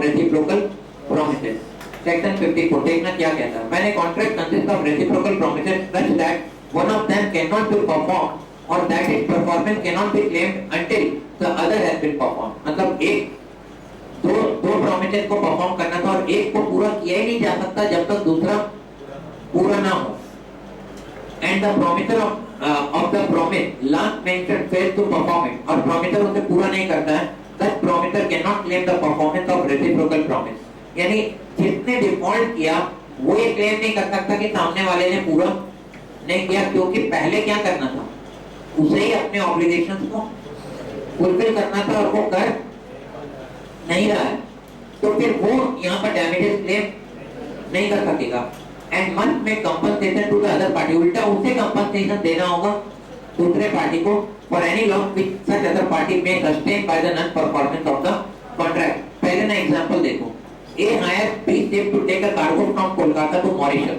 reciprocal promises. Section 54 देखना क्या कहता है. When a contract consists of reciprocal promises such that one of them cannot be performed or that its performance cannot be claimed until the other has been performed. मतलब एक दो promises को perform करना था और एक को पूरा किया ही नहीं जा सकता जब तक दूसरा पूरा ना हो. And the promiser of the promise last mentioned fails to perform it और promiser उसे पूरा नहीं करता है, such promiser cannot claim the performance of reciprocal promise. यानी जिसने डिफॉल्ट किया वो ये क्लेम नहीं कर सकता कि सामने वाले ने पूरा नहीं किया, क्योंकि पहले क्या करना था, उसे ही अपने ऑब्लिगेशंस को फुलफिल करना था और वो कर नहीं रहा है, तो फिर वो यहाँ पर डैमेजेस क्लेम नहीं कर सकेगा. And must make compensation to the other party, उल्टा उसे कंपनसेशन देना होगा दूसरे पार्टी को for any loss which such other party may sustain by the non performance of the contract. पहले ना एग्जांपल देखो. A hire B ship to take a cargo from Kolkata to Mauritius.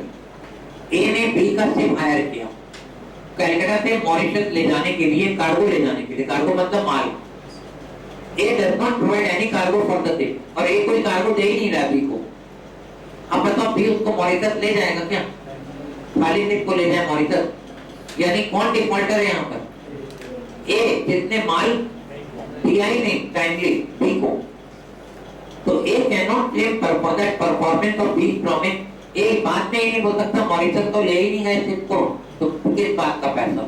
A ने B का ship higher किया कलकत्ता से Mauritius ले जाने के लिए, कार्गो ले जाने के लिए. कार्गो मतलब माल. A does not provide any cargo for the ship, और ए कोई कार्गो दे ही नहीं रहा बी को. अब बताओ बी उसको मॉरिशस ले जाएगा क्या? खाली शिप को ले जाए मॉरिशस, यानी कौन डिफॉल्टर है यहाँ पर? ए, जिसने माल दिया ही नहीं टाइमली बी को. तो A cannot claim performance of B promise. A बात में ही नहीं बोल सकता मॉरिशस तो ले ही नहीं गए शिप को, तो किस बात का पैसा?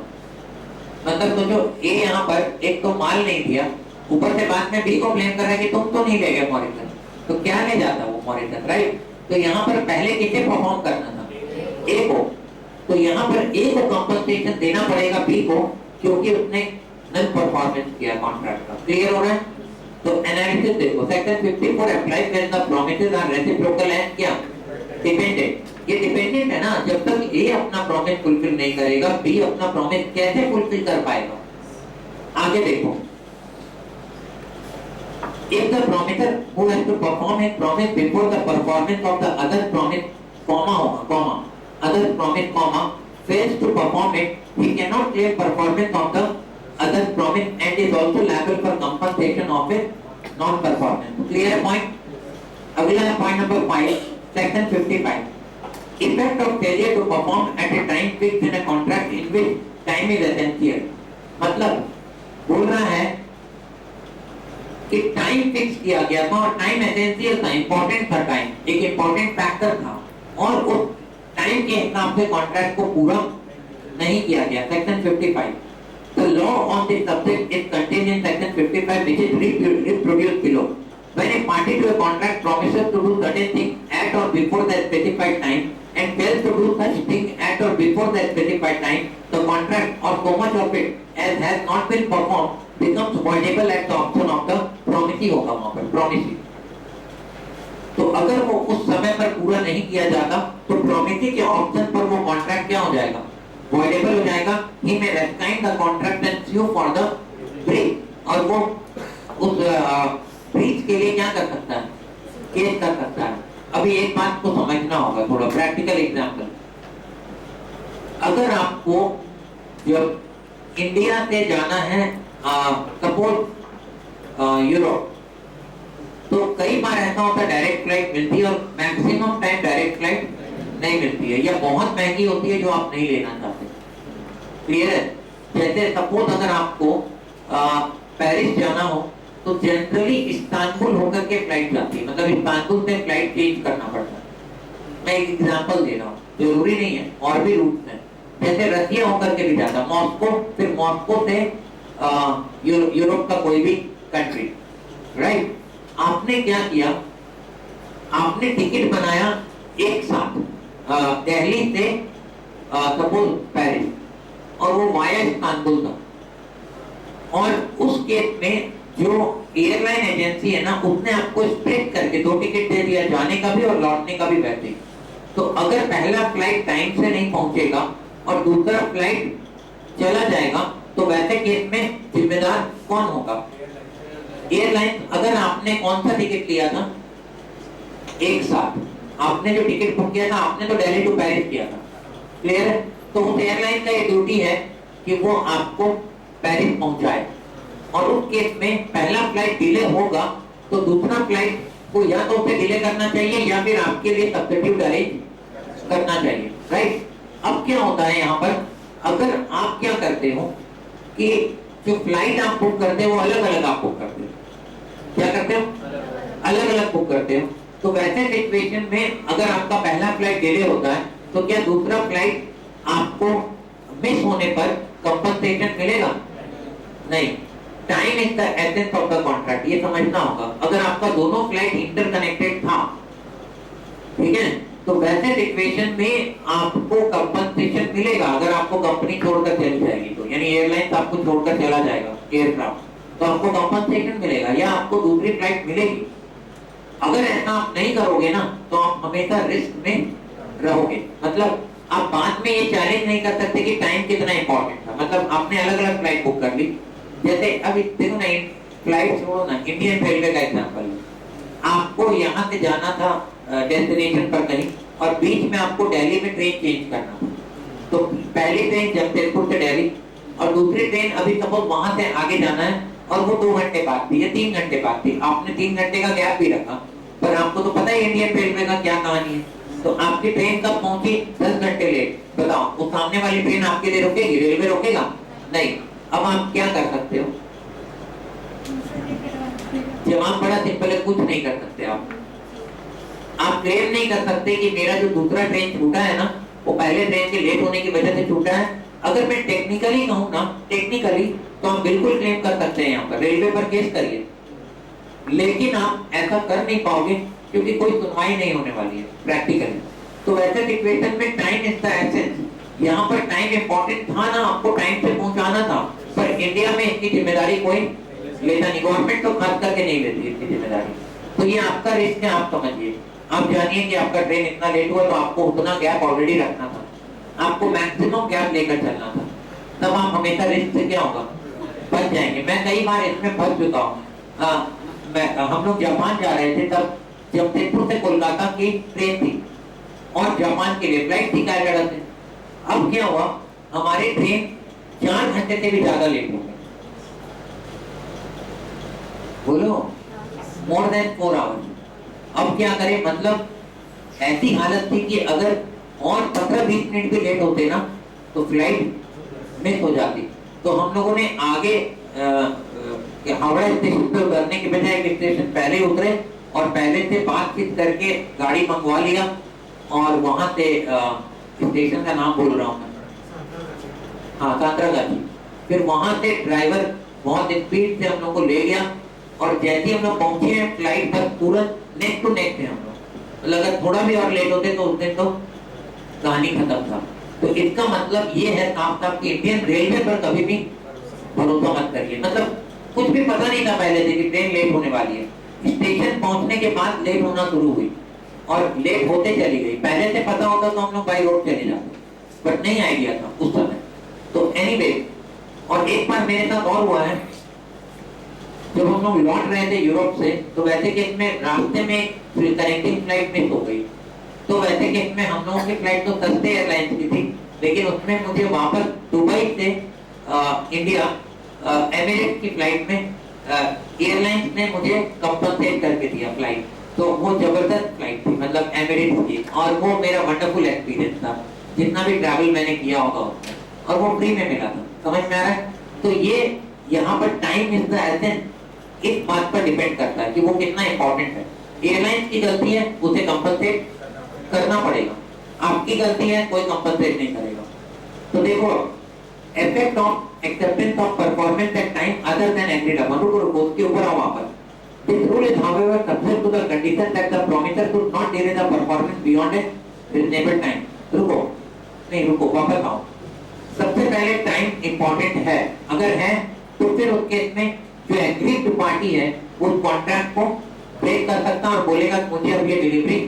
मतलब तो जो ए यहाँ पर एक तो माल नहीं दिया, ऊपर से बाद में बी को ब्लेम कर रहा है कि तुम तो नहीं ले गए मॉरिशस, तो क्या ले जाता वो मॉरिशस, राइट? तो यहाँ पर पहले किसे परफॉर्म करना था? ए को. तो यहाँ पर ए को कंपनसेशन देना पड़ेगा बी को, क्योंकि उसने नॉन परफॉर्मेंस किया कॉन्ट्रैक्ट का. क्लियर हो रहा है? तो एनालिसिस देखो. Section 54 applies when the promises are reciprocal and क्या डिपेंडेंट. ये डिपेंडेंट है ना. जब तक ए अपना प्रॉमिस फुलफिल नहीं करेगा, बी अपना प्रॉमिस कैसे फुलफिल कर पाएगा? आगे देखो. If the promiser who has to perform a promise before the performance of the other promise, other promise, fails to perform it, he cannot claim performance of the other promise and is also liable for compensation of its non-performance. Clear point? अगला है point number 5, section 55. Effect of failure to perform at a time fixed in a contract in which time is essential. मतलब बोल रहा है कि time fix किया गया था और टाइम एसेंशियल था, इंपॉर्टेंट था. टाइम एक इंपॉर्टेंट फैक्टर था और उस टाइम के हिसाब से कॉन्ट्रैक्ट को पूरा नहीं किया गया. Section 55. The law on this subject is contained in section 55 which is reproduced below. When a party to a contract promises to do certain thing at or before the specified time and fails to do such thing at or before the specified time, the contract or so much of it as has not been performed becomes voidable at the option of the promisee. होगा वहाँ पर promisee. तो अगर वो उस समय पर पूरा नहीं किया जाता तो promisee के ऑप्शन पर वो कॉन्ट्रैक्ट क्या हो जाएगा? voidable हो जाएगा. He may rescind the contract and sue for the breach. और वो उस breach के लिए क्या कर सकता है? केस कर सकता है. अभी एक बात को समझना होगा, थोड़ा प्रैक्टिकल एग्जांपल. अगर आपको जब इंडिया से जाना है सपोज यूरोप, तो कई बार ऐसा होता है डायरेक्ट फ्लाइट मिलती है और मैक्सिमम टाइम डायरेक्ट फ्लाइट नहीं मिलती है, या बहुत महंगी होती है जो आप नहीं लेना चाहते. क्लियर है? जैसे सपोज अगर आपको पेरिस जाना हो तो जनरली इस्तांबुल होकर के फ्लाइट जाती है, मतलब इस्तांबुल से फ्लाइट चेंज करना पड़ता है. मैं एक एग्जांपल दे रहा हूँ, जरूरी नहीं है, और भी रूट्स हैं. जैसे रसिया होकर के भी जाता है मॉस्को, फिर मॉस्को से यूरोप का कोई भी कंट्री, राइट? आपने क्या किया? आपने टिकट बनाया एक साथ दिल्ली से सपोज पेरिस, और वो वाया इस्तांबुल था. और उस केस में जो एयरलाइन एजेंसी है ना, उसने आपको स्प्लिट करके 2 टिकट दे दिया, जाने का भी और लौटने का भी वैसे. तो अगर पहला फ्लाइट टाइम से नहीं पहुंचेगा और दूसरा फ्लाइट चला जाएगा, तो वैसे केस में जिम्मेदार कौन होगा? एयरलाइन. अगर आपने कौन सा टिकट लिया था? एक साथ. आपने जो टिकट बुक किया था, आपने तो दिल्ली टू पेरिस किया था. क्लियर है? तो उस एयरलाइन का ये ड्यूटी है कि वो आपको पेरिस पहुंचाए, और उस केस में पहला फ्लाइट डिले होगा तो दूसरा फ्लाइट को या तो उसे डिले करना चाहिए या फिर आपके लिए सब्स्टिट्यूट अरेंज करना चाहिए, राइट। अब क्या होता है यहाँ पर, अगर आप क्या करते हो कि जो फ्लाइट आप बुक करते हो वो अलग अलग आप बुक करते हो, क्या करते हो, अलग अलग बुक करते हो। तो वैसे सिचुएशन में अगर आपका पहला फ्लाइट डिले होता है तो क्या दूसरा फ्लाइट आपको मिस होने पर कंपनसेशन मिलेगा? नहीं। Time is the essence of the contract, ये समझना होगा। अगर आपका दोनों फ्लाइट इंटरकनेक्टेड था, ठीक है, तो वैसे सिचुएशन में आपको कंपनसेशन मिलेगा। अगर आपको कंपनी छोड़कर चली जाएगी तो, यानी एयरलाइंस आपको छोड़कर चला जाएगा एयरक्राफ्ट, तो आपको कंपनसेशन मिलेगा या आपको दूसरी फ्लाइट मिलेगी। अगर ऐसा आप नहीं करोगे ना तो आप हमेशा रिस्क में रहोगे। मतलब आप बाद में ये चैलेंज नहीं कर सकते कि टाइम कितना इंपॉर्टेंट था। मतलब आपने अलग अलग फ्लाइट बुक कर ली, जैसे अभी देखो ना, फ्लाइट छोड़ो ना, इंडियन रेलवे का एग्जांपल, आपको यहाँ से जाना था डेस्टिनेशन पर कहीं, और बीच में आपको दिल्ली में ट्रेन चेंज करना था। तो पहली ट्रेन जमशेदपुर से दिल्ली और दूसरी ट्रेन अभी सपोज वहां से आगे जाना है और वो 2 घंटे बाद थी या 3 घंटे बाद थी, आपने 3 घंटे का गैप भी रखा। पर आपको तो पता है इंडियन रेलवे का क्या कहानी है, तो आपकी ट्रेन कब पहुंची? 10 घंटे लेट। बताओ, वो सामने वाली ट्रेन आपके लिए रुकेगी? रेलवे रोकेगा? नहीं। अब आप क्या कर सकते हो? जवाब बड़ा सिंपल है, कुछ नहीं कर सकते आप क्लेम नहीं कर सकते कि मेरा जो दूसरा ट्रेन छूटा है ना, वो पहले ट्रेन के लेट होने की वजह से छूटा है। अगर मैं टेक्निकली कहूँ ना, टेक्निकली तो आप बिल्कुल क्लेम कर सकते हैं, यहाँ पर रेलवे पर केस करिए, लेकिन आप ऐसा कर नहीं पाओगे क्योंकि कोई सुनवाई नहीं होने वाली है प्रैक्टिकली। तो वैसे सिचुएशन में टाइम इज द एसेंस। यहाँ पर टाइम इंपॉर्टेंट था ना, आपको टाइम से पहुंचाना था, पर इंडिया में इसकी जिम्मेदारी कोई लेता नहीं, गवर्नमेंट तो खास करके नहीं लेती इसकी जिम्मेदारी। तो ये आपका रिस्क है, आप समझिए। आप जानिए कि आपका ट्रेन इतना लेट हुआ तो आपको उतना गैप ऑलरेडी रखना था, आपको मैक्सिमम गैप लेकर चलना था, तब आप हमेशा रिस्क से क्या होगा, बच जाएंगे। मैं कई बार इसमें फंस चुका हूँ। हम लोग जापान जा रहे थे, तब जमशेदपुर से कोलकाता की ट्रेन थी और जापान के लिए फ्लाइट थी कलकत्ता से। अब क्या हुआ, हमारी ट्रेन 4 घंटे से भी ज्यादा लेट हो गई। बोलो, मोर देन 4 आवर्स। अब क्या करें, मतलब ऐसी हालत थी कि अगर और 15-20 मिनट भी लेट होते ना तो फ्लाइट मिस हो जाती। तो हम लोगों ने आगे हावड़ा स्टेशन पे उतरने के बजाय एक स्टेशन पहले उतरे और पहले से बातचीत करके गाड़ी मंगवा लिया, और वहां से स्टेशन का नाम बोल रहा हूँ मैं, हाँ, सांतरागाछी। फिर वहां से ड्राइवर बहुत स्पीड से हम लोग को ले गया, और जैसे हम लोग पहुंचे हैं फ्लाइट पर तुरंत नेक टू नेक थे हम लोग। अगर थोड़ा भी और लेट होते तो उस दिन तो कहानी खत्म था। तो इसका मतलब ये है साफ साफ कि इंडियन रेलवे पर कभी भी भरोसा मत करिए। मतलब कुछ भी पता नहीं था पहले से कि ट्रेन लेट होने वाली है, स्टेशन पहुंचने के बाद लेट होना शुरू हुई और लेट होते चली गई। पहले से पता होता तो हम लोग बाई रोड चले जाते, बट नहीं आइडिया था उस समय। तो एनीवे, और एक बार मेरे साथ और हुआ है, जब हम लोग लौट रहे थे यूरोप से, तो वैसे केस में रास्ते में कनेक्टिंग फ्लाइट मिस हो गई। तो वैसे केस में हम लोगों की फ्लाइट तो सस्ते एयरलाइंस की थी, लेकिन उसमें मुझे वापस दुबई से इंडिया एमिरेट्स की फ्लाइट में एयरलाइंस ने मुझे कंपनसेट करके दिया फ्लाइट। तो वो जबरदस्त फ्लाइट थी, मतलब एमिरेट्स की, और वो मेरा वंडरफुल एक्सपीरियंस था जितना भी ट्रैवल मैंने किया होगा उसमें, और वो फ्री में मिला था। समझ में आ रहा है? तो ये यहाँ पर टाइम इज द एसेंस इस बात पर डिपेंड करता है कि वो कितना इंपॉर्टेंट है। एयरलाइंस की गलती है, उसे कंपनसेट करना पड़ेगा, आपकी गलती है, कोई कंपनसेट नहीं करेगा। तो देखो, effect of acceptance of performance at time other than agreed upon, रुको उसके ऊपर आओ वापस। This rule is however subject to the condition that the promiser should not delay the performance beyond a reasonable time। रुको वापस आओ। सबसे पहले टाइम इंपॉर्टेंट है, अगर है तो फिर उस केस में जो एग्रीड पार्टी है उस कॉन्ट्रैक्ट को ब्रेक कर सकता है और बोलेगा कि मुझे अब ये डिलीवरी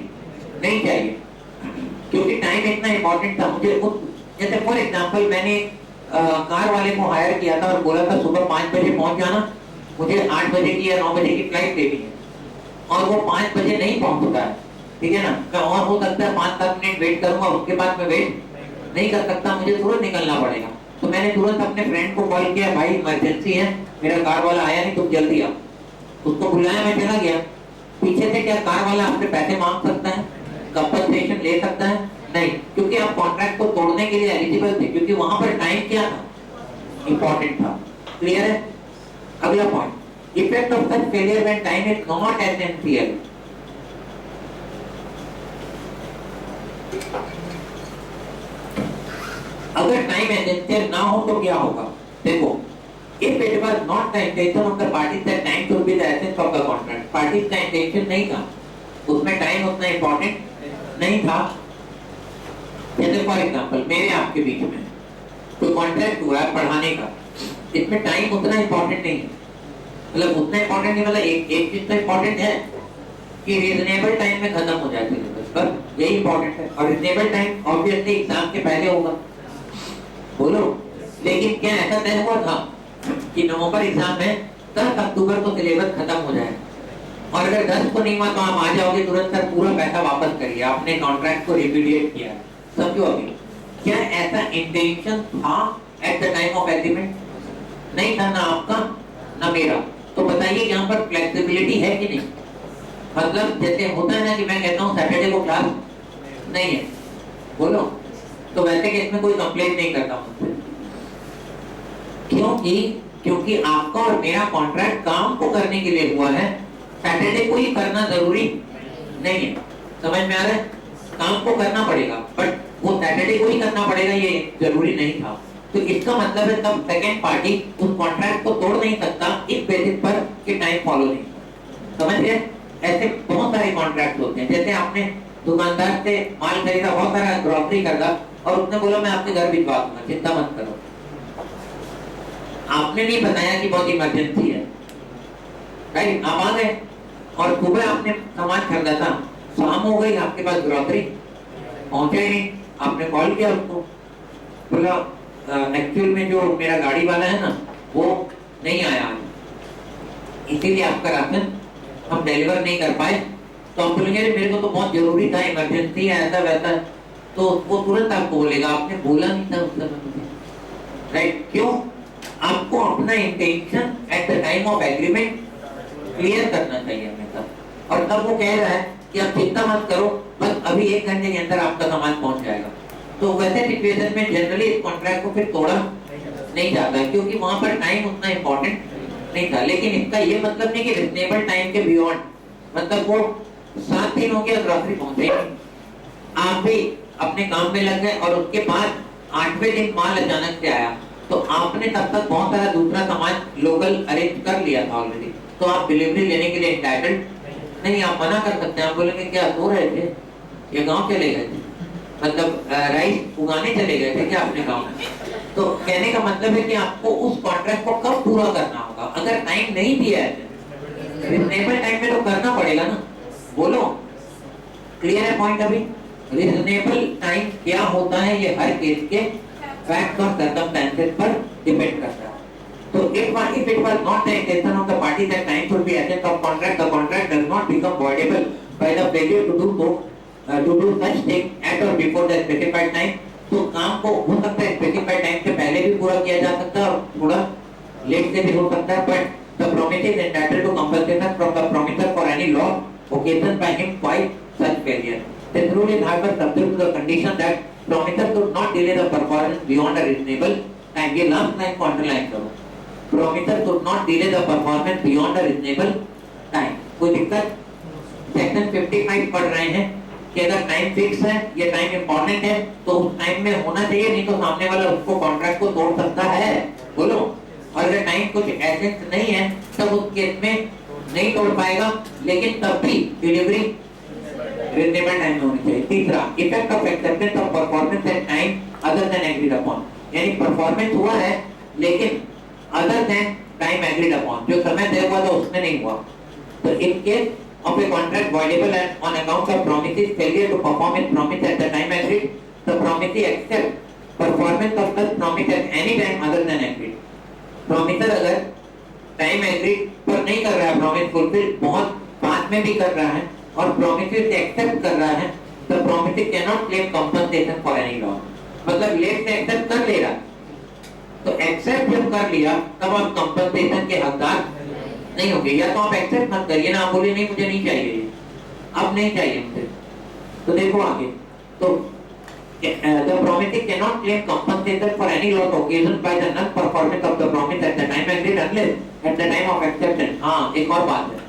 नहीं चाहिए, क्योंकि टाइम इतना इंपॉर्टेंट था। मुझे उस, जैसे फॉर एग्जांपल, मैंने कार वाले को हायर किया था और बोला था सुबह 5 बजे पहुंच जाना, मुझे 8 बजे की या 9 बजे की फ्लाइट लेनी है, और वो 5 बजे नहीं पहुंचता है, ठीक है ना। और हो सकता है 5-7 मिनट वेट करूंगा, उसके बाद मैं वेट नहीं कर सकता, मुझे तुरंत निकलना पड़ेगा। तो मैंने तुरंत अपने फ्रेंड को कॉल किया, भाई इमरजेंसी है, मेरा कार वाला आया नहीं, तुम जल्दी आओ। उसको बुलाया, मैं चला गया, पीछे से क्या कार वाला आपसे पैसे मांग सकता है, कंपनसेशन ले सकता है? नहीं, क्योंकि आप कॉन्ट्रैक्ट को तोड़ने के लिए एलिजिबल थे, क्योंकि वहां पर टाइम क्या था, इंपॉर्टेंट था। क्लियर है? अगला point, effect of such failure when time is not essential. अगर टाइम एसेंशियल ना हो तो क्या होगा? देखो, if it was not the intention of the parties that time should be the essence of the contract, parties का intention नहीं था, उसमें टाइम उतना इम्पोर्टेंट नहीं था। जैसे फॉर एग्जांपल मेरे आपके बीच में कोई कॉन्ट्रैक्ट हुआ है पढ़ाने का, इसमें टाइम उतना इम्पोर्टेंट नहीं है, मतलब उतना इम्पोर्टेंट नहीं, मतलब एक चीज तो इम्पोर्टेंट है कि रीजनेबल टाइम में खत्म हो जाए सिलेबस, बस यही इम्पोर्टेंट है। और रीजनेबल टाइम ऑब्वियसली एग्जाम के पहले होगा, बोलो। लेकिन क्या ऐसा तय हुआ था कि नवंबर एग्जाम में 10 अक्टूबर को सिलेबस खत्म हो जाए, और अगर 10 को नहीं हुआ तो आप आ जाओगे तुरंत, सर पूरा पैसा वापस करिए, आपने कॉन्ट्रैक्ट को रिप्यूडिएट किया। समझो अभी, क्या ऐसा इंटेंशन था at the time of agreement? नहीं था, ना आपका ना मेरा। तो बताइए यहाँ पर फ्लेक्सिबिलिटी है कि नहीं? मतलब जैसे होता है ना कि मैं कहता हूँ सैटरडे को क्लास नहीं है, बोलो, तो वैसे केस में कोई कंप्लेंट नहीं करता मुझसे, क्योंकि आपका और मेरा कॉन्ट्रैक्ट काम को करने के लिए हुआ है, सैटरडे को ही करना जरूरी नहीं है। समझ में आ रहा है? काम को करना पड़ेगा, बट वो सैटरडे को ही करना पड़ेगा ये जरूरी नहीं था। तो इसका मतलब है तब सेकेंड पार्टी उस कॉन्ट्रैक्ट को तोड़ नहीं सकता इस बेसिस पर कि टाइम फॉलो नहीं। समझ गए? ऐसे बहुत सारे कॉन्ट्रैक्ट होते हैं, जैसे आपने दुकानदार से माल खरीदा, बहुत सारा ग्रोसरी खरीदा, और उसने बोला मैं आपके घर भिजवा दूंगा, चिंता मत करो। आपने नहीं बताया कि बहुत इमरजेंसी है, राइट? आप आ गए और सुबह आपने सामान खरीदा था, शाम हो गई, आपके पास ग्रोसरी पहुंचा ही नहीं, आपने कॉल किया उसको, बोला एक्चुअल में जो मेरा गाड़ी वाला है ना वो नहीं आया आज, इसीलिए आपका राशन हम डिलीवर नहीं कर पाए। तो आप बोलेंगे मेरे को तो बहुत जरूरी था, इमरजेंसी है, ऐसा वैसा, तो वो तुरंत आपको बोलेगा आपने बोला नहीं था उस समय, राइट? क्यों? आपको अपना intention at the time of agreement clear करना चाहिए हमेशा। और तब वो कह रहा है कि आप चिंता मत करो, बस अभी 1 घंटे के अंदर आपका सामान पहुंच जाएगा। तो वैसे सिचुएशन में जनरली इस कॉन्ट्रैक्ट को फिर तोड़ा नहीं जाता है, क्योंकि वहां पर टाइम उतना इम्पोर्टेंट नहीं था। लेकिन इसका ये मतलब नहीं कि रिजनेबल टाइम के बियॉन्ड, मतलब वो 7 दिन हो गया ग्रोसरी पहुंचे, आप भी अपने काम में लग गए, और उसके बाद 8वें दिन माल अचानक से आया, तो आपने तब तक बहुत सारा दूसरा सामान लोकल अरेंज कर लिया था ऑलरेडी, तो आप डिलीवरी लेने के लिए एंटाइटल्ड नहीं, आप मना कर सकते हैं। आप बोलेंगे क्या सो रहे थे, ये गांव चले गए थे, मतलब राइस उगाने चले गए थे क्या अपने गांव में? तो कहने का मतलब है कि आपको उस कॉन्ट्रैक्ट को कब पूरा करना होगा। अगर टाइम नहीं दिया है, रिजनेबल टाइम में तो करना पड़ेगा ना, बोलो। क्लियर है पॉइंट? अभी रिजनेबल टाइम क्या होता है ये हर केस के फैक्ट्स और सर्कमस्टेंसेस पर डिपेंड करता है। So if it was not the intention of the party that time should be essence of contract, the contract does not become voidable by the failure to do so, to do such thing at or before the specified time. तो काम को हो सकता है specified time से पहले भी पूरा किया जा सकता है और थोड़ा लेट से भी हो सकता है, but the promise is entitled to compensation from the promiser for any loss occasioned by him by such failure. This rule is however subject to the condition that promiser should not delay the performance beyond a reasonable time. ये last line को underline करो, promiser should not delay the performance beyond a reasonable time. कोई दिक्कत? Section 55 पढ़ रहे हैं कि अगर टाइम फिक्स है, ये टाइम इंपॉर्टेंट है, तो उस टाइम में होना चाहिए, नहीं तो सामने वाला उसको कॉन्ट्रैक्ट को तोड़ सकता है, बोलो। और अगर टाइम कुछ एसेंस नहीं है तब उस केस में नहीं तोड़ पाएगा, लेकिन तब भी डिलीवरी रिजनेबल टाइम में होनी चाहिए। तीसरा, effect of acceptance of performance at time other than agreed upon, यानी परफॉर्मेंस हुआ है लेकिन other than time agreed upon, जो समय तय हुआ था उसमें नहीं हुआ। तो in case of a contract voidable and on account of promises failure to perform its promise at the time agreed, the promisee accept performance of such promise at any time other than agreed. Promiser अगर time agreed पर नहीं कर रहा है, promise fulfill बहुत बाद में भी कर रहा है और promises से accept कर रहा है, the promisee cannot claim compensation for any loss. मतलब लेट से accept कर ले रहा, तो accept जब कर लिया तब आप compensation के हकदार नहीं होगी, या तो आप एक्सेप्ट मत करिए ना, आप बोलिए नहीं मुझे नहीं चाहिए ये, अब नहीं चाहिए मुझे। तो देखो आगे, तो the promisee cannot claim compensation for any loss occasioned by the non-performance of the promise at the time agreed unless at the time of acceptance। हाँ एक और बात है,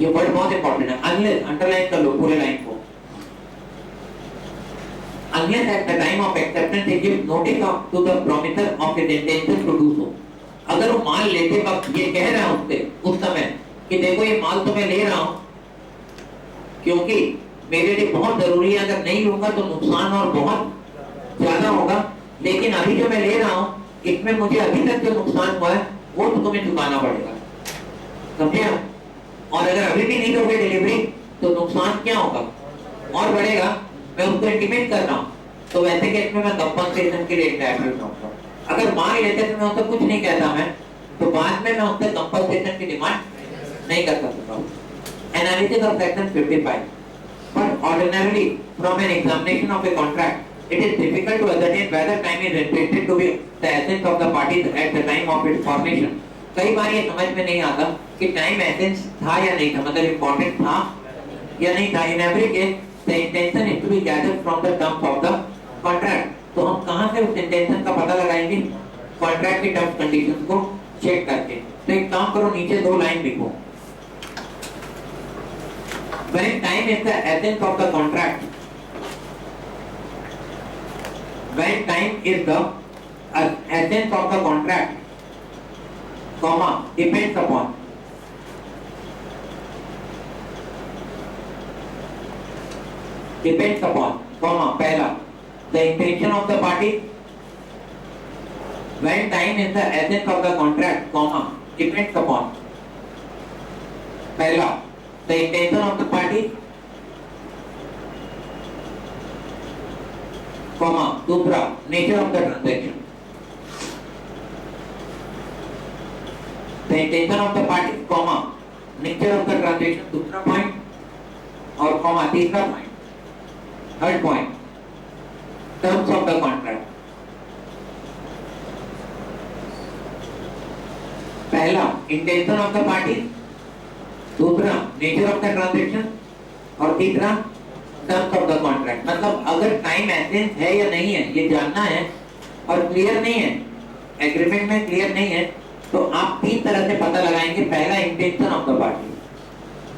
ये वर्ड बहुत इंपॉर्टेंट है, unless अंडरलाइन कर लो पूरे लाइन को, unless at the time of acceptance he gives notice to the promiser of his intention to do so। अगर वो माल लेते वक्त ये कह रहा है उससे उस समय कि देखो ये माल तो मैं ले रहा हूँ क्योंकि मेरे लिए बहुत जरूरी है, अगर नहीं लूंगा तो नुकसान और बहुत ज्यादा होगा, लेकिन अभी जो मैं ले रहा हूँ इसमें मुझे अभी तक जो नुकसान हुआ है वो तो तुम्हें चुकाना पड़ेगा, समझे आप? और अगर अभी भी नहीं दोगे डिलीवरी तो नुकसान क्या होगा और बढ़ेगा, मैं उसको इंटीमेट कर रहा हूँ। तो वैसे केस में मैं कंपनसेशन के लिए एंटाइटल्ड हूँ। अगर मान लेते तो मैं उससे कुछ नहीं कहता मैं, तो बाद में मैं उससे कंपनसेशन की डिमांड नहीं कर सकता हूँ। Analysis of section 55। But ordinarily, from an examination of a contract, it is difficult to ascertain whether time is restricted to be the essence of the parties at the time of its formation। कई बार ये समझ में नहीं आता कि time essence था या नहीं था, मतलब इम्पोर्टेंट था या नहीं था। In every case, the intention is to be gathered from the terms of the contract। तो हम कहाँ से उस इंटेंशन का पता लगाएंगे? कॉन्ट्रैक्ट की टर्म्स कंडीशंस को चेक करके। तो एक काम करो, नीचे दो लाइन लिखो। When time is the essence of the contract, when time is the essence of the contract, comma, depends upon, comma, पहला, the intention of the party। When time is the essence of the contract, comma, depends upon, पहला, the intention of the party, comma, दूसरा, nature of the transaction। The intention of the party, comma, nature of the transaction, दूसरा point, और comma तीसरा point, third point, terms of the contract। पहला intention of the party, दूसरा nature of the transaction, और तीसरा terms of the contract. मतलब अगर time essence है या नहीं है ये जानना है और क्लियर नहीं है, एग्रीमेंट में क्लियर नहीं है, तो आप तीन तरह से पता लगाएंगे। पहला इंटेंशन ऑफ द पार्टी,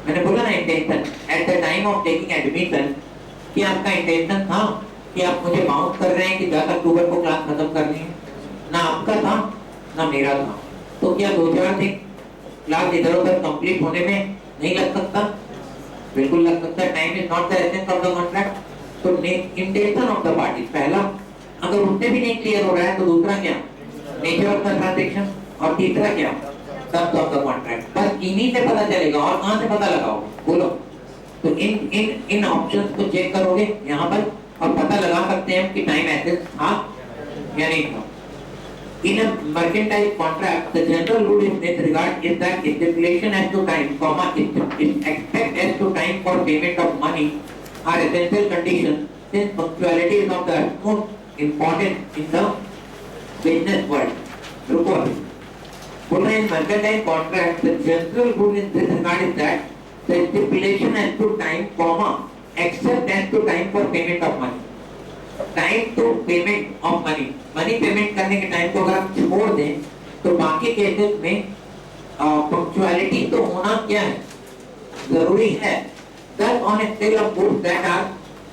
मैंने बोला ना intention at the time of taking admission, कि आपका इंटेंशन था कि आप मुझे बाउंस कर रहे हैं कि 10 अक्टूबर को क्लास खत्म करनी है, ना आपका था ना मेरा था, तो क्या 2-4 दिन क्लास इधर उधर कंप्लीट होने में नहीं लग सकता? बिल्कुल लग सकता है। Time is not the essence of the contract. तो इंटेंशन ऑफ द पार्टी पहला, अगर उससे भी नहीं क्लियर हो रहा है तो दूसरा क्या? नेचर ऑफ द ट्रांजैक्शन, और तीसरा क्या? Terms of the contract. बस इन्हीं से पता चलेगा, और कहां से पता लगाओगे बोलो? तो इन ऑप्शंस को चेक करोगे यहाँ पर और पता लगा सकते हैं कि टाइम एसेंस था या नहीं था। In a mercantile contract, the general rule in this regard is that stipulation as to time, comma, expect as to time for payment of money are essential conditions, since punctuality is of the utmost importance in the business world। रुको अभी, बोल रहे हैं mercantile contract, the general rule in this regard is that the stipulation as to time, comma, except as to time for payment of money। Time to payment of money, money payment करने के time को अगर आप छोड़ दें तो बाकी cases में पंक्चुअलिटी तो होना क्या है? जरूरी है। Thus on a sale of goods that are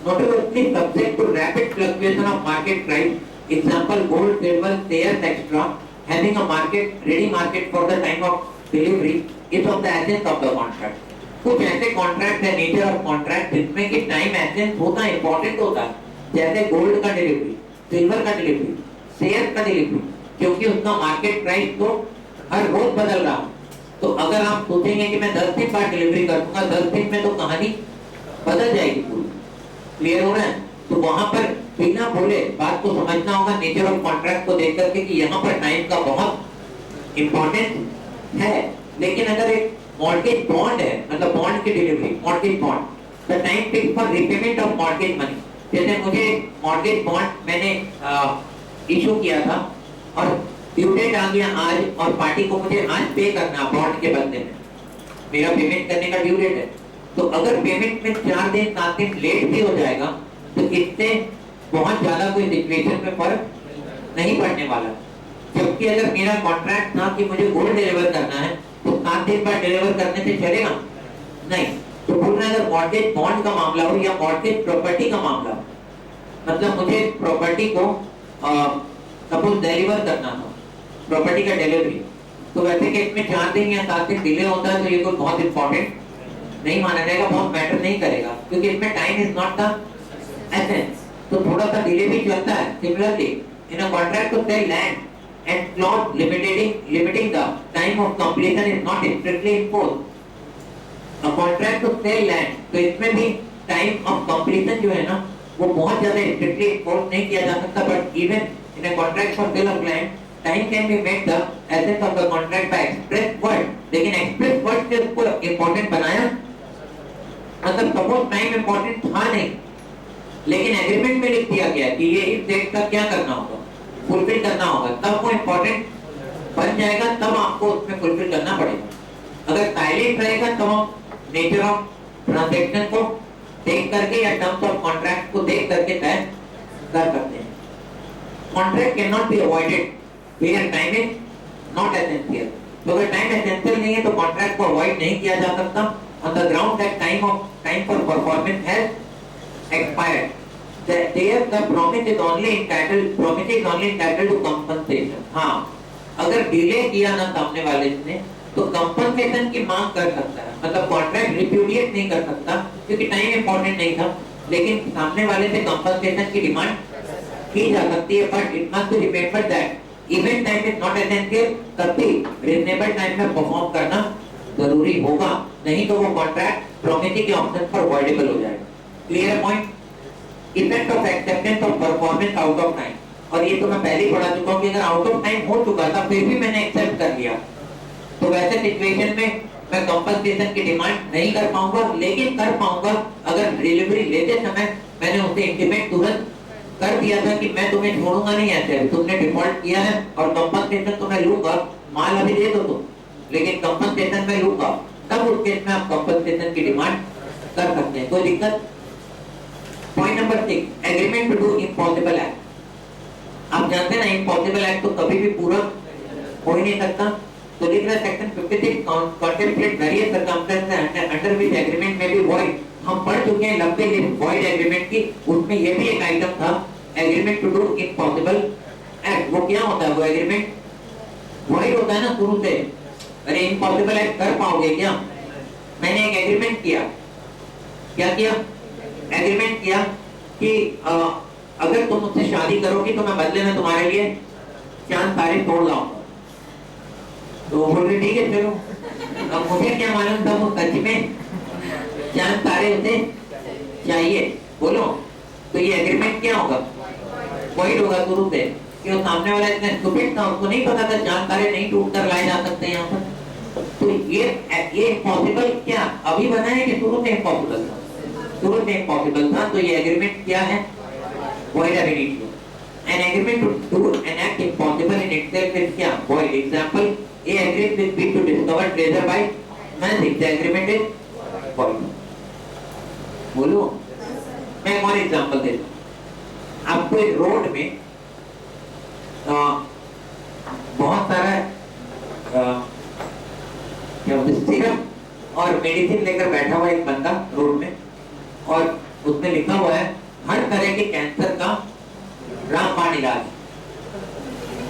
notoriously subject to rapid fluctuation of market price, example gold, silver, shares, etc., having a market ready market for the time of delivery is of the essence of the contract। कुछ ऐसे contract है, nature of contract, जिसमें कि time essence होता है, important होता है, जैसे गोल्ड का डिलीवरी, सिल्वर का डिलीवरी, शेयर का डिलीवरी, क्योंकि उसका मार्केट प्राइस तो हर रोज बदल रहा है। तो अगर आप सोचेंगे कि मैं 10 दिन बाद डिलीवरी कर दूंगा, 10 दिन में तो कहानी बदल जाएगी पूरी। क्लियर हो रहा है? तो वहां पर बिना बोले बात को समझना होगा नेचर ऑफ कॉन्ट्रैक्ट को देख करके कि यहाँ पर टाइम का बहुत इंपॉर्टेंस है। लेकिन अगर एक मॉर्गेज बॉन्ड है, मतलब बॉन्ड की delivery, mortgage bond, the time fix for repayment of mortgage money. जैसे मुझे मॉर्गेज बॉन्ड मैंने इशू किया था और ड्यू डेट आ गया आज और पार्टी को मुझे आज पे करना बॉन्ड के बदले में, मेरा पेमेंट करने का ड्यू डेट है, तो अगर पेमेंट में 4 दिन 7 दिन लेट भी हो जाएगा तो इससे बहुत ज्यादा कोई सिचुएशन में फर्क नहीं पड़ने वाला। जबकि अगर मेरा कॉन्ट्रैक्ट था कि मुझे गोल्ड डिलीवर करना है तो 7 दिन बाद डिलीवर करने से चलेगा नहीं। तो बोल रहे हैं अगर मॉर्गेज बॉन्ड का मामला हो या मॉर्गेज प्रॉपर्टी का मामला हो, मतलब मुझे प्रॉपर्टी को सपोज डिलीवर करना था, प्रॉपर्टी का डिलीवरी, तो वैसे केस में 4 दिन या 7 दिन डिले होता है तो ये कोई बहुत इंपॉर्टेंट नहीं माना जाएगा, बहुत मैटर नहीं करेगा, क्योंकि इसमें time is not the essence. तो थोड़ा सा डिले भी चलता है। Similarly in a contract to sell land and clause limiting the time of completion is not strictly imposed. A contract to sell land, तो इसमें भी टाइम ऑफ कंप्लीशन जो है ना वो बहुत ज्यादा स्ट्रिक्टली इम्पोज नहीं किया जा सकता, but even in a contract for sale of land time can be made the essence of the contract by express word. लेकिन एक्सप्रेस वर्ड से उसको इंपॉर्टेंट बनाया, मतलब सपोज टाइम इंपॉर्टेंट था नहीं लेकिन एग्रीमेंट में लिख दिया गया कि ये इस डेट तक क्या करना होगा, फुलफिल करना होगा, तब वो इंपॉर्टेंट बन जाएगा, तब आपको उसमें फुलफिल करना पड़ेगा। अगर साइलेंट रहेगा तो हम नेचर ऑफ ट्रांजैक्शन को देख करके या टर्म्स ऑफ कॉन्ट्रैक्ट को देख करके तय कर सकते हैं। Contract can not be avoided where time is not essential. तो अगर टाइम एसेंशियल नहीं है तो कॉन्ट्रैक्ट को अवॉइड नहीं किया जा सकता on the ground that time for performance has expired. There the promise is only entitled to compensation. हाँ, अगर डिले किया ना सामने वाले ने तो कंपनसेशन की मांग कर सकता है, मतलब कॉन्ट्रैक्ट रिप्यूडिएट नहीं कर सकता क्योंकि टाइम इंपॉर्टेंट नहीं था, लेकिन सामने वाले से कंपनसेशन की डिमांड की जा सकती है। But it must be remembered that even time is not essential, तब भी रीजनेबल टाइम में परफॉर्म करना जरूरी होगा, नहीं तो वो कॉन्ट्रैक्ट प्रोमिसी के ऑप्शन पर वॉइडेबल हो जाएगा। Clear point? Effect of acceptance of performance out of time, और ये तो मैं पहले ही पढ़ा चुका हूं कि अगर आउट ऑफ टाइम हो चुका था फिर भी मैंने एक्सेप्ट कर लिया तो वैसे सिचुएशन में मैं कंपनसेशन की डिमांड नहीं कर पाऊंगा, लेकिन कर पाऊंगा अगर डिलीवरी लेते समय मैंने उसे इंटीमेट तुरंत कर दिया था कि मैं तुम्हें छोड़ूंगा नहीं, ऐसे तुमने डिफॉल्ट किया है और कंपनसेशन तो मैं लूंगा, माल अभी दे दो तुम, लेकिन कंपनसेशन में लूंगा, तब उस केस में आप कंपनसेशन की डिमांड कर सकते हैं, कोई दिक्कत? Point number 6, agreement to do impossible act. आप जानते हैं ना इम्पॉसिबल एक्ट तो कभी भी पूरा हो ही नहीं सकता, तो लिख रहा है section 56 contemplate various circumstances under which agreement में बी वॉइड। हम पढ़ चुके हैं लंबे लिस्ट वॉइड एग्रीमेंट की, उसमें ये भी एक आइटम था agreement to do impossible act. वो क्या होता है? वो एग्रीमेंट वॉइड होता है ना शुरू से, अरे इम्पॉसिबल एक्ट कर पाओगे क्या? मैंने एक एग्रीमेंट किया, क्या किया? एग्रीमेंट किया कि अगर तुम मुझसे शादी करोगी तो मैं बदले में तुम्हारे लिए चांद तारे तोड़ लाऊंगा। तो बोल रहे ठीक है चलो, अब मुझे क्या मालूम था वो सच में चांद तारे उसे चाहिए, बोलो तो ये एग्रीमेंट क्या होगा? वॉइड होगा शुरू से, कि वो सामने वाला इतना स्टूपिड था, उसको नहीं पता था चांद तारे नहीं टूट कर लाए जा सकते यहाँ पर। तो ये इम्पॉसिबल क्या अभी बना है कि शुरू से इम्पॉसिबल था? शुरू से इम्पॉसिबल था, तो ये एग्रीमेंट क्या है? Void ab initio. An agreement to do an act impossible in itself is क्या? Void. Example: A agrees with B to discover treasure by magic. The agreement is void. बोलो, मैं एक और एग्जाम्पल देता हूँ आपको। एक रोड में बहुत सारा क्या बोलते सिरप और मेडिसिन लेकर बैठा हुआ एक बंदा रोड में, और उसमें लिखा हुआ है हर तरह के कैंसर का रामबाण इलाज,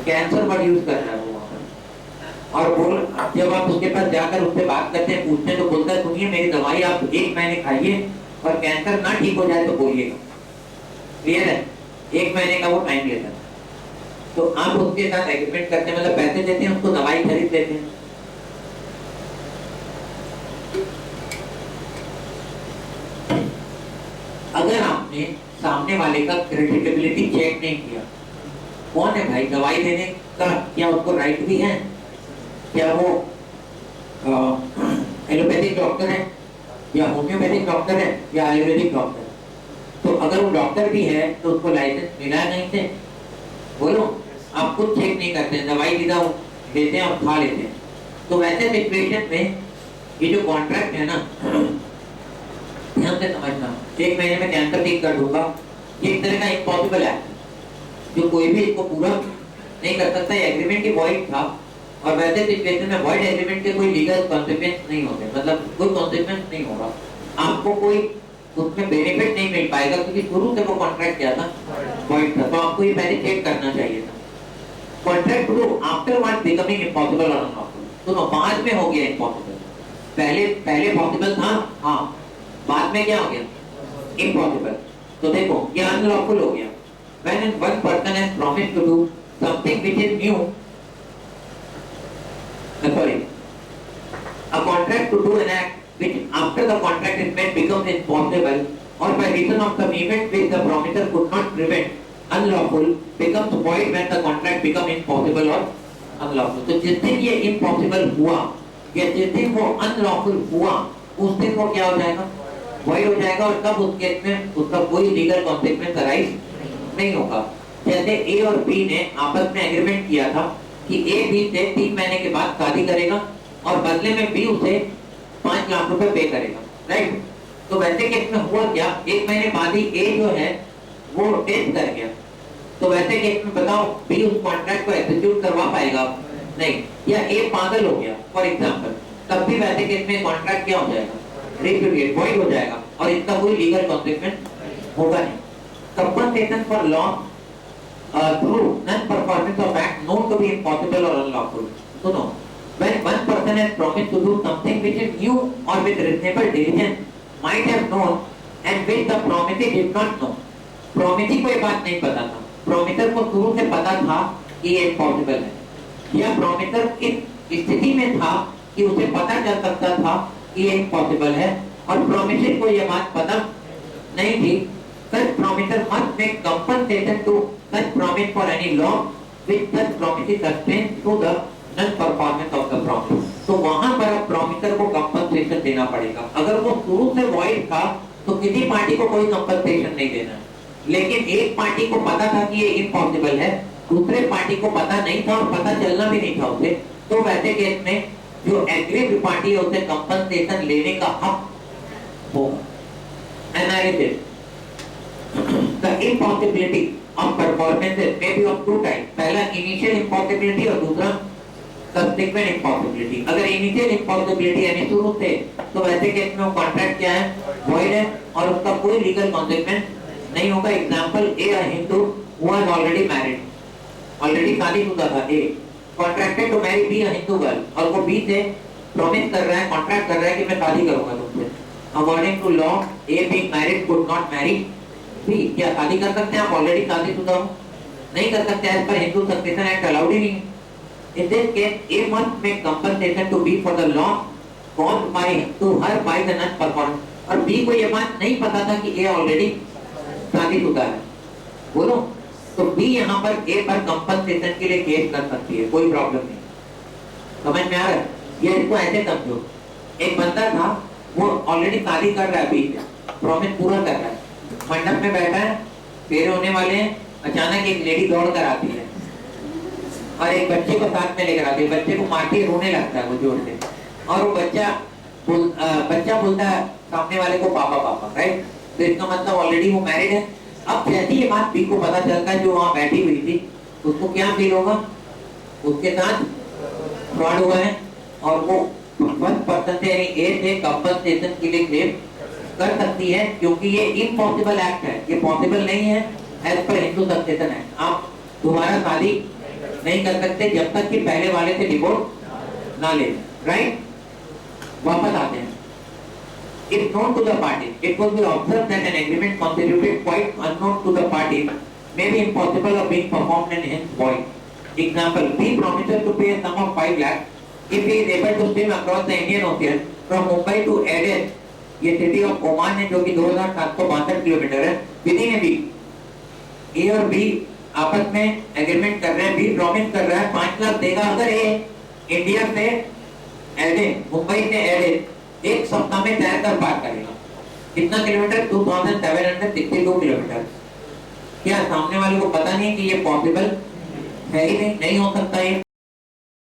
कैंसर वर्ड यूज कर रहा है वो। और बोल, जब आप उसके पास जाकर उससे बात करते हैं, पूछते हैं, तो बोलता है सुनिए मेरी दवाई आप 1 महीने खाइए और कैंसर ना ठीक हो जाए तो बोलिएगा। क्लियर है? 1 महीने का वो टाइम लेता है। तो आप उसके साथ एग्रीमेंट करते हैं, मतलब पैसे देते हैं, उसको दवाई खरीद लेते हैं। अगर आपने सामने वाले का क्रेडिटेबिलिटी चेक नहीं किया, कौन है भाई दवाई देने का, क्या उसको राइट भी है, क्या वो एलोपैथिक डॉक्टर है या होम्योपैथिक डॉक्टर है या आयुर्वेदिक डॉक्टर है? तो अगर वो डॉक्टर भी है तो उसको लाइसेंस मिला नहीं से, बोलो आप कुछ चेक नहीं करते हैं, दवाई सीधा देते हैं और खा लेते हैं। तो वैसे सिचुएशन में ये जो कॉन्ट्रैक्ट है ना, ध्यान से समझना, 1 महीने में कैंसर ठीक कर दूंगा, ये एक तरह का इम्पॉसिबल है, जो कोई भी इसको पूरा नहीं कर सकता। एग्रीमेंट ही वॉइड था, और वैसे सिचुएशन में वॉइड एग्रीमेंट के कोई लीगल कॉन्सिक्वेंस नहीं होते, मतलब कोई कॉन्सिक्वेंस नहीं होगा, आपको कोई उसमें बेनिफिट नहीं मिल पाएगा, क्योंकि शुरू से वो कॉन्ट्रैक्ट क्या था, वॉइड था। तो आपको ये पहले चेक करना चाहिए था। Contract to after one becoming impossible और अनलॉफुल, तो बाद में हो गया इम्पॉसिबल। पहले पॉसिबल था, हाँ, बाद में क्या हो गया, इम्पॉसिबल। तो देखो ये अनलॉफुल हो गया। When one person has promised to do something which is new, a contract to do an act which after the contract is made becomes impossible, or by reason of some event which the promiser could not prevent, unlawful, becomes void when the contract becomes impossible or unlawful. तो जिस दिन ये impossible हुआ या जिस दिन वो unlawful हुआ, उस दिन वो क्या हो जाएगा, void हो जाएगा, और तब उस केस में उसका कोई लीगल कॉन्सिक्वेंस अराइज नहीं होगा। जैसे ए और बी ने आपस में एग्रीमेंट किया था कि ए बी से 3 महीने के बाद शादी करेगा और बदले में बी उसे 5 लाख रुपए पे करेगा, राइट। तो वैसे केस में हुआ क्या, 1 महीने बाद ही ए जो है वो डेथ कर गया। तो वैसे केस में बताओ बी उस कॉन्ट्रैक्ट को एग्जीक्यूट करवा पाएगा, नहीं, या ए पागल हो गया फॉर एग्जांपल, तब भी वैसे केस में कॉन्ट्रैक्ट क्या हो जाएगा, रिप्यूडिएट, वॉइड हो जाएगा, और इसका कोई लीगल कॉन्सिक्वेंस होगा नहीं। Compensation for loss through non-performance of act known to be impossible or unlawful. So no, when one person has promised to do something which is new or with reasonable diligence might have known and which the promisee did not know. Promisee को ये बात नहीं पता था, promiser को शुरू से पता था कि ये impossible है, या promiser इस स्थिति में था कि उसे पता चल सकता था कि ये impossible है, और promisee को ये बात पता नहीं थी। Such promiser must make compensation to such promise for any loss which such promise sustains through the non-performance of the promise. तो वहां पर अब promiser को compensation देना पड़ेगा। अगर वो शुरू से void था तो किसी पार्टी को कोई compensation नहीं देना, लेकिन एक पार्टी को पता था कि ये impossible है, दूसरे पार्टी को पता नहीं था और पता चलना भी नहीं था उसे, तो वैसे केस में जो एग्रीड पार्टी है उसे compensation लेने का हक होगा। Analysis. The impossibility of performances may be of two types. पहला initial impossibility और दूसरा subsequent impossibility. अगर initial impossibility यानी शुरू से, तो वैसे केस में वो कॉन्ट्रैक्ट क्या है, void है, और उसका कोई लीगल कॉन्सिक्वेंस नहीं होगा। Example, A Hindu was already married, already शादीशुदा था A, contracted to marry B Hindu girl, और वो बी से प्रॉमिस कर रहा है, कॉन्ट्रैक्ट कर रहा है कि मैं शादी करूंगा तुमसे। According to law A being married could not marry B. क्या शादी कर सकते हैं आप, ऑलरेडी शादीशुदा हो, नहीं कर सकते, एज पर हिंदू सक्सेशन एक्ट अलाउड ही नहीं। In this case A must make compensation to B for the loss caused by to her by the non performance, और बी को ये बात नहीं पता था कि ए ऑलरेडी शादीशुदा है, बोलो। तो बी यहाँ पर ए पर कंपनसेशन के लिए केस कर सकती है, कोई प्रॉब्लम नहीं। समझ में आ रहा है? ये इसको ऐसे समझो, एक बंदा था, वो ऑलरेडी शादी कर रहा है, बी प्रॉमिस पूरा कर रहा है, मंडप में बैठा है, फेरे होने वाले हैं, अचानक एक लेडी दौड़ कर आती है और एक बच्चे को साथ में लेकर आती है, बच्चे को मारती है, रोने लगता है वो जोर से, और वो बच्चा बोलता है सामने वाले को पापा पापा, राइट। तो इसका मतलब ऑलरेडी वो मैरिड है। अब जैसे ये बात बी को पता चलता है, जो वहाँ बैठी हुई थी, उसको क्या फील होगा, उसके साथ फ्रॉड हुआ है, और वो फर्स्ट पर्सन से यानी ए से कंपनसेशन के लिए क्लेम कर सकती है, क्योंकि ये इम्पॉसिबल एक्ट है, ये पॉसिबल नहीं है एज पर हिंदू सक्सेशन एक्ट। आप दोबारा शादी नहीं कर सकते जब तक कि पहले वाले से डिवोर्स ना ले, राइट। वापस आते हैं। If known to the parties, it will be observed that an agreement constituted quite unknown to the parties may be impossible of being performed and hence void. Example, B promises to pay a sum of 5 lakh if he is able to swim across the Indian Ocean from Mumbai to Aden, ये city of Oman है, जो कि 2762 kilometre है, within a week. ए और B आपस में agreement कर रहे हैं, बी प्रॉमिस कर रहा है 5 लाख देगा अगर ए इंडिया से एडेन, मुंबई से एडेन एक सप्ताह में तैरकर पार करेगा। कितना किलोमीटर, 2762 किलोमीटर। क्या सामने वाले को पता नहीं कि ये पॉसिबल है ही नहीं हो सकता ये